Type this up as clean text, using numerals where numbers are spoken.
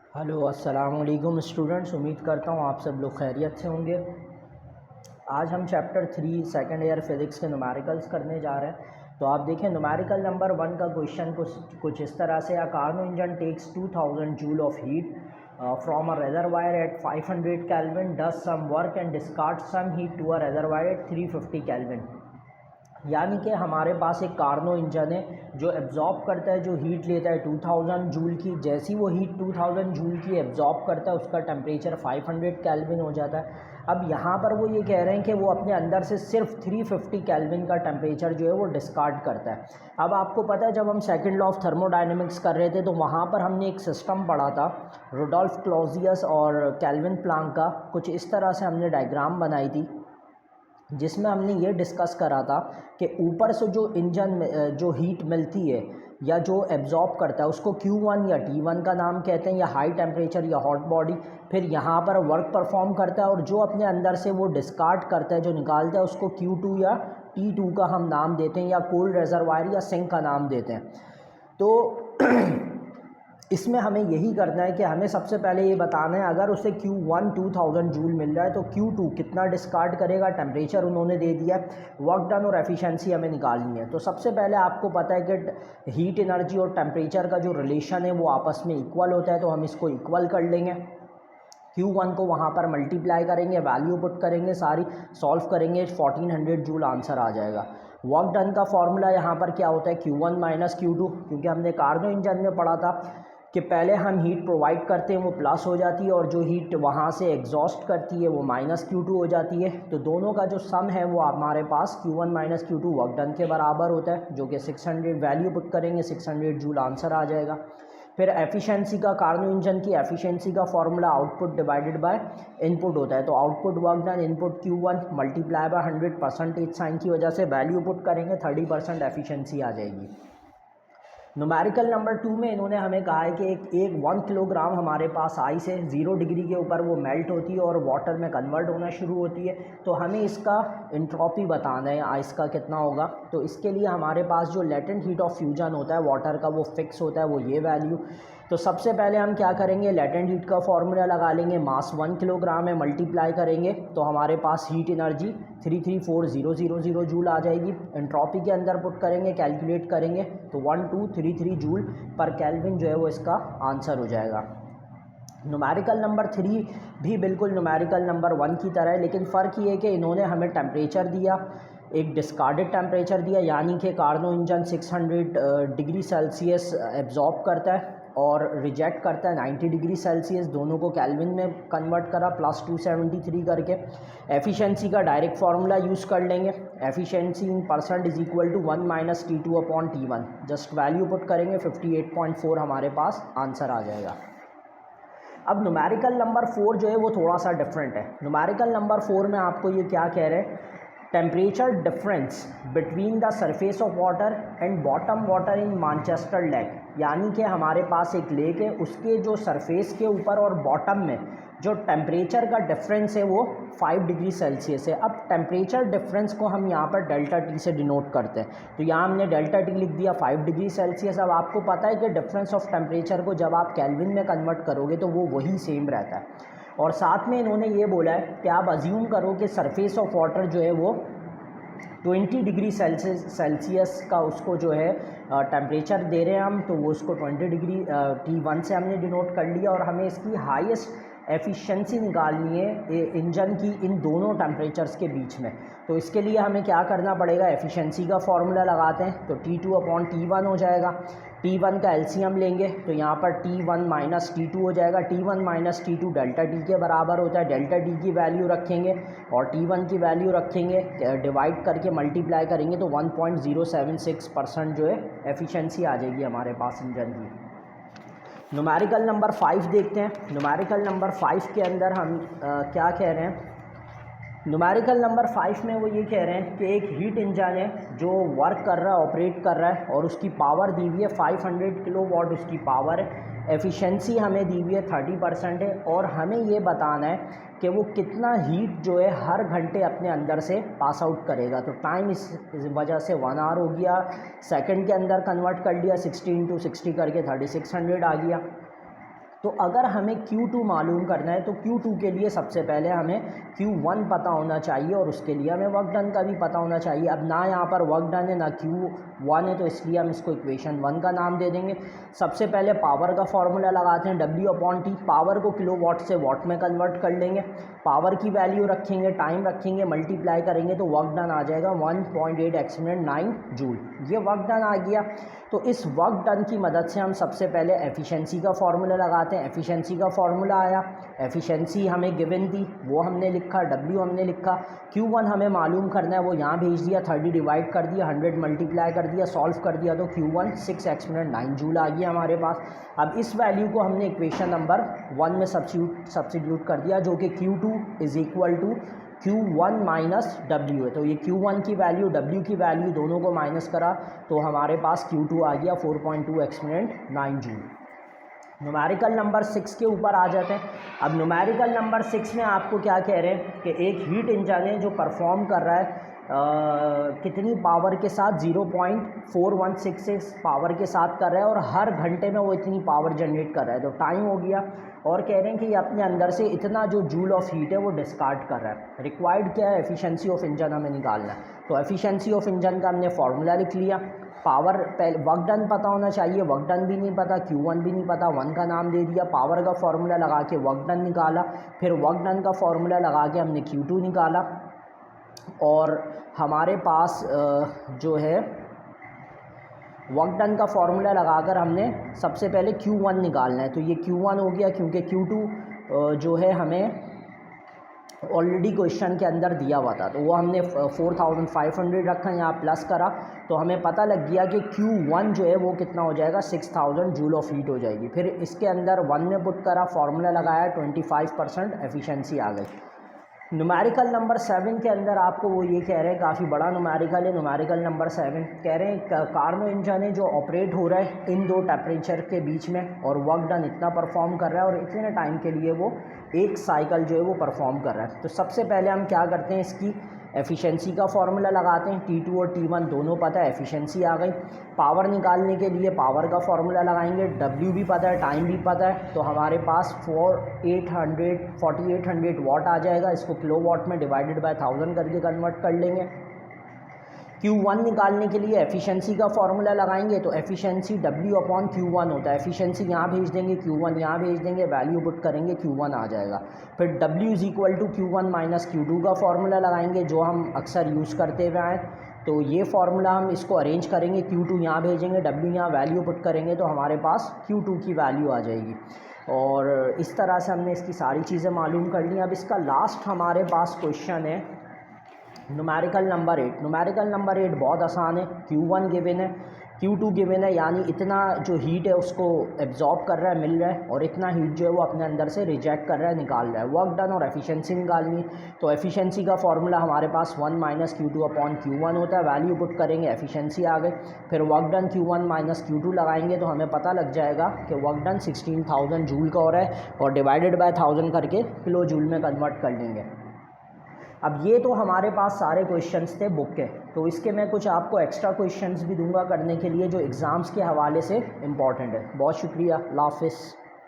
Hello अस्सलाम वालेकुम students, उम्मीद करता हूँ आप सब लोग खैरियत से होंगे। आज हम चैप्टर 3 सेकंड ईयर फिज़िक्स के न्यूमेरिकल्स करने जा रहे हैं। तो आप देखें न्यूमेरिकल नंबर 1 का क्वेश्चन कुछ इस तरह से, a Carnot engine takes 2000 joule of heat from a reservoir at 500 kelvin, does some work and discard some heat to a reservoir at 350 kelvin. यानी कि हमारे पास एक कार्नो इंजन है जो एब्जॉर्ब करता है, जो हीट लेता है 2000 जूल की। जैसी वो हीट 2000 जूल की एब्जॉर्ब करता है उसका टेम्परेचर 500 केल्विन हो जाता है। अब यहाँ पर वो ये कह रहे हैं कि वो अपने अंदर से सिर्फ 350 केल्विन का टेम्परेचर जो है वो डिस्कार्ड करता है। अब आपको पता है जब हम सेकंड लॉ ऑफ थर्मोडायनेमिक्स कर रहे थे तो वहाँ पर हमने एक सिस्टम पढ़ा था, रुडोल्फ क्लॉजियस और केल्विन प्लांक का। कुछ इस तरह से हमने डायग्राम बनाई थी जिसमें हमने ये डिस्कस करा था कि ऊपर से जो इंजन में जो हीट मिलती है या जो एब्जॉर्ब करता है उसको Q1 या T1 का नाम कहते हैं, या हाई टेम्परेचर या हॉट बॉडी। फिर यहाँ पर वर्क परफॉर्म करता है और जो अपने अंदर से वो डिस्कार्ड करता है, जो निकालता है, उसको Q2 या T2 का हम नाम देते हैं, या कोल्ड रेजरवायर या सिंक का नाम देते हैं। तो इसमें हमें यही करना है कि हमें सबसे पहले ये बताना है अगर उसे Q1 2000 जूल मिल रहा है तो Q2 कितना डिस्कार्ड करेगा। टेम्परेचर उन्होंने दे दिया है, वर्क डन और एफिशिएंसी हमें निकालनी है। तो सबसे पहले आपको पता है कि हीट एनर्जी और टेम्परेचर का जो रिलेशन है वो आपस में इक्वल होता है, तो हम इसको इक्वल कर लेंगे। Q1 को वहाँ पर मल्टीप्लाई करेंगे, वैल्यू पुट करेंगे, सारी सॉल्व करेंगे, 1400 जूल आंसर आ जाएगा। वर्क डन का फॉर्मूला यहाँ पर क्या होता है, Q1 माइनस Q2, क्योंकि हमने कार्नो इंजन में पढ़ा था कि पहले हम हीट प्रोवाइड करते हैं वो प्लस हो जाती है और जो हीट वहाँ से एग्जॉस्ट करती है वो माइनस Q2 हो जाती है। तो दोनों का जो सम है वो हमारे पास Q1 minus Q2 work done के बराबर होता है, जो कि 600, वैल्यू पुट करेंगे 600 जूल आंसर आ जाएगा। फिर एफिशिएंसी का, कार्नो इंजन की एफिशिएंसी का formula output divided by input होता है। तो output work done input Q1 multiply by 100 percentage sign की वजह से वैल्यू पुट करेंगे, 30% एफिशिएंसी आ जाएगी। न्यूमेरिकल नंबर 2 में इन्होंने हमें कहा है कि एक 1 किलोग्राम हमारे पास आइस है, 0 डिग्री के ऊपर वो मेल्ट होती है और वाटर में कन्वर्ट होना शुरू होती है। तो हमें इसका एंट्रोपी बताना है, आइस का कितना होगा। तो इसके लिए हमारे पास जो लेटेंट हीट ऑफ फ्यूजन होता है वाटर का वो फिक्स होता है, वो ये वैल्यू। तो सबसे पहले हम क्या करेंगे, लेटेंट हीट का फॉर्मूला लगा लेंगे, मास 1 किलोग्राम है, मल्टीप्लाई करेंगे तो हमारे पास हीट एनर्जी 334000 जूल आ जाएगी। एंट्रोपी के अंदर पुट करेंगे, कैलकुलेट करेंगे तो 1233 जूल पर केल्विन जो है वो इसका आंसर हो जाएगा। न्यूमेरिकल नंबर 3 भी बिल्कुल न्यूमेरिकल नंबर 1 की तरह है, लेकिन फ़र्क ये है कि इन्होंने हमें टेम्परेचर दिया, एक डिस्कार्डेड टेम्परेचर दिया, यानी कि Carnot engine 600 degree Celsius absorb करता है और रिजेक्ट करता है 90 डिग्री सेल्सियस। दोनों को केल्विन में कन्वर्ट करा प्लस 273 करके। एफिशिएंसी का डायरेक्ट फार्मूला यूज़ कर लेंगे, efficiency in percent is equal to 1 minus T2 upon T1। Just value put करेंगे 58.4 हमारे पास आंसर आ जाएगा। अब न्यूमेरिकल नंबर 4 जो है वो थोड़ा सा डिफरेंट है। न्यूमेरिकल नंबर 4 में आपको ये क्या कह रहे हैं, temperature difference between the surface of water and bottom water in Manchester lake. यानी कि हमारे पास एक लेक है, उसके जो सरफेस के ऊपर और बॉटम में जो टेम्परेचर का डिफरेंस है वो 5 डिग्री सेल्सियस है। अब टेम्परेचर डिफरेंस को हम यहाँ पर डेल्टा टी से डिनोट करते हैं, तो यहाँ हमने डेल्टा टी लिख दिया 5 डिग्री सेल्सियस। अब आपको पता है कि डिफरेंस ऑफ टेम्परेचर को जब आप केल्विन में कन्वर्ट करोगे तो वो वही सेम रहता है। और साथ में इन्होंने ये बोला है कि आप अज्यूम करो कि सरफेस ऑफ वाटर जो है वो 20 डिग्री सेल्सियस का उसको जो है टेम्परेचर दे रहे हैं हम, तो वो उसको 20 डिग्री T1 से हमने डिनोट कर लिया। और हमें इसकी हाईएस्ट एफिशिएंसी निकालनी है इंजन की इन दोनों टेम्परेचर्स के बीच में। तो इसके लिए हमें क्या करना पड़ेगा, एफिशिएंसी का फॉर्मूला लगाते हैं तो T2 अपॉन T1 हो जाएगा। T1 का एलसीएम लेंगे तो यहाँ पर T1 माइनस T2 हो जाएगा। T1 minus T2 delta T के बराबर होता है, डेल्टा टी की वैल्यू रखेंगे और T1 की वैल्यू रखेंगे, डिवाइड करके मल्टीप्लाई करेंगे तो 1.076% जो है एफिशिएंसी आ जाएगी हमारे पास इंजन की। न्यूमेरिकल नंबर 5 देखते हैं। न्यूमेरिकल नंबर 5 के अंदर हम क्या कह रहे हैं, न्यूमेरिकल नंबर 5 में वो ये कह रहे हैं कि एक हीट इंजन है जो वर्क कर रहा है, ऑपरेट कर रहा है और उसकी पावर दी हुई है 500 किलोवाट उसकी पावर है। एफिशिएंसी हमें दी हुई है 30% है और हमें ये बताना है कि वो कितना हीट जो है हर घंटे अपने अंदर से पास आउट करेगा। तो टाइम इस वजह से 1 आवर हो गया, सेकंड के अंदर कन्वर्ट कर लिया, 60 × 60 करके 3600 आ गया। तो अगर हमें Q2 मालूम करना है तो Q2 के लिए सबसे पहले हमें Q1 पता होना चाहिए और उसके लिए हमें वर्क डन का भी पता होना चाहिए। अब ना यहाँ पर वर्क डन है ना Q1 है, तो इसलिए हम इसको इक्वेशन 1 का नाम दे देंगे। सबसे पहले पावर का फॉर्मूला लगाते हैं, W/T। पावर को किलोवाट से वाट में कन्वर्ट कर लेंगे, पावर की वैल्यू रखेंगे, टाइम रखेंगे, मल्टीप्लाई करेंगे तो वर्क डन आ जाएगा 1.8 एक्सपोनेंट 9 जूल। ये वर्क डन आ गया। तो इस वर्क डन की मदद से हम सबसे पहले एफिशिएंसी का फॉर्मूला लगाते हैं। एफिशिएंसी का फॉर्मूला आया, एफिशिएंसी हमें गिवन थी वो हमने लिखा, W हमने लिखा, Q1 हमें मालूम करना है वो यहाँ भेज दिया, 30 डिवाइड कर दिया, 100 मल्टीप्लाई कर दिया, सॉल्व कर दिया तो Q1 6 एक्सपोनेंट 9 जूल आ गया हमारे पास। अब इस वैल्यू को हमने इक्वेशन नंबर 1 में सब्स्टिट्यूट कर दिया, जो कि Q2 is equal to Q1 minus W है। तो ये Q1 की वैल्यू W की वैल्यू दोनों को माइनस करा तो हमारे पास Q2 आ गया 4.2 एक्सपोनेंट 9 जूल। न्यूमेरिकल नंबर 6 के ऊपर आ जाते हैं। अब न्यूमेरिकल नंबर 6 में आपको क्या कह रहे हैं कि एक हीट इंजन है जो परफॉर्म कर रहा है कितनी पावर के साथ, 0.4166 पावर के साथ कर रहा है और हर घंटे में वो इतनी पावर जनरेट कर रहा है। तो टाइम हो गया और कह रहे हैं कि ये अपने अंदर से इतना जो जूल ऑफ हीट है वो डिस्कार्ड कर रहा है। रिक्वायर्ड क्या है, एफिशिएंसी ऑफ इंजन हमें निकालना है। तो एफिशिएंसी ऑफ इंजन का हमने फार्मूला लिख लिया। पावर पहले वर्क डन पता होना चाहिए, वर्क डन भी नहीं पता, Q1 भी नहीं पता, 1 का नाम दे दिया। पावर का फार्मूला लगा के वर्क डन निकाला, फिर वर्क डन का फार्मूला लगा के हमने Q2 निकाला और हमारे पास जो है वर्क डन का फार्मूला लगाकर हमने सबसे पहले Q1 निकालना है। तो ये Q1 हो गया क्योंकि Q2 जो है हमें ऑलरेडी क्वेश्चन के अंदर दिया हुआ था, तो वो हमने 4500 रखा, यहाँ प्लस करा तो हमें पता लग गया कि Q1 जो है वो कितना हो जाएगा, 6000 जूल ऑफ हीट हो जाएगी। फिर इसके अंदर 1 में पुट करा, फार्मूला लगाया, 25% एफिशिएंसी आ गई। न्यूमेरिकल नंबर 7 के अंदर आपको वो ये कह रहे हैं, काफ़ी बड़ा न्यूमेरिकल है। न्यूमेरिकल नंबर 7 कह रहे हैं कार्नो इंजन है जो ऑपरेट हो रहा है इन दो टेम्परेचर के बीच में और वर्क डन इतना परफॉर्म कर रहा है और इतने टाइम के लिए वो एक साइकिल जो है वो परफॉर्म कर रहा है। तो सबसे पहले हम क्या करते हैं, इसकी एफिशिएंसी का फार्मूला लगाते हैं। T2 और T1 दोनों पता है, एफिशिएंसी आ गई। पावर निकालने के लिए पावर का फार्मूला लगाएंगे, W भी पता है, टाइम भी पता है, तो हमारे पास 4800 वाट आ जाएगा। इसको किलो वाट में डिवाइडेड बाय 1000 करके कन्वर्ट कर लेंगे। Q1 निकालने के लिए एफिशिएंसी का फार्मूला लगाएंगे, तो एफिशिएंसी W/Q1 होता है। एफिशिएंसी यहाँ भेज देंगे, Q1 यहाँ भेज देंगे, वैल्यू पुट करेंगे, Q1 आ जाएगा। फिर W is equal to Q1 minus Q2 का फार्मूला लगाएंगे जो हम अक्सर यूज़ करते हुए आए। तो ये फार्मूला हम इसको अरेंज करेंगे, Q2 यहाँ भेजेंगे, W यहाँ वैल्यू पुट करेंगे तो हमारे पास Q2 की वैल्यू आ जाएगी। और इस तरह से हमने इसकी सारी चीज़ें मालूम कर ली। अब इसका लास्ट हमारे पास क्वेश्चन है न्यूमेरिकल नंबर 8। न्यूमेरिकल नंबर 8 बहुत आसान है। Q1 गिवन है, Q2 गिवन है, यानी इतना जो हीट है उसको एब्जॉर्ब कर रहा है, मिल रहा है, और इतना हीट जो है वो अपने अंदर से रिजेक्ट कर रहा है, निकाल रहा है। वर्क डन और एफिशिएंसी निकालनी है, तो एफिशिएंसी का फार्मूला हमारे पास 1 माइनस Q2/Q1 होता है। वैल्यू पुट करेंगे, एफिशिएंसी आ गई। फिर work done Q1 minus Q2 लगाएंगे तो हमें पता लग जाएगा कि वर्क डन 16000 जूल का हो रहा है और डिवाइडेड बाय 1000 करके किलो जूल में कन्वर्ट कर लेंगे। अब ये तो हमारे पास सारे क्वेश्चंस थे बुक के, तो इसके मैं कुछ आपको एक्स्ट्रा क्वेश्चंस भी दूंगा करने के लिए जो एग्ज़ाम्स के हवाले से इम्पॉर्टेंट है। बहुत शुक्रिया, अल्लाह हाफ़िज़।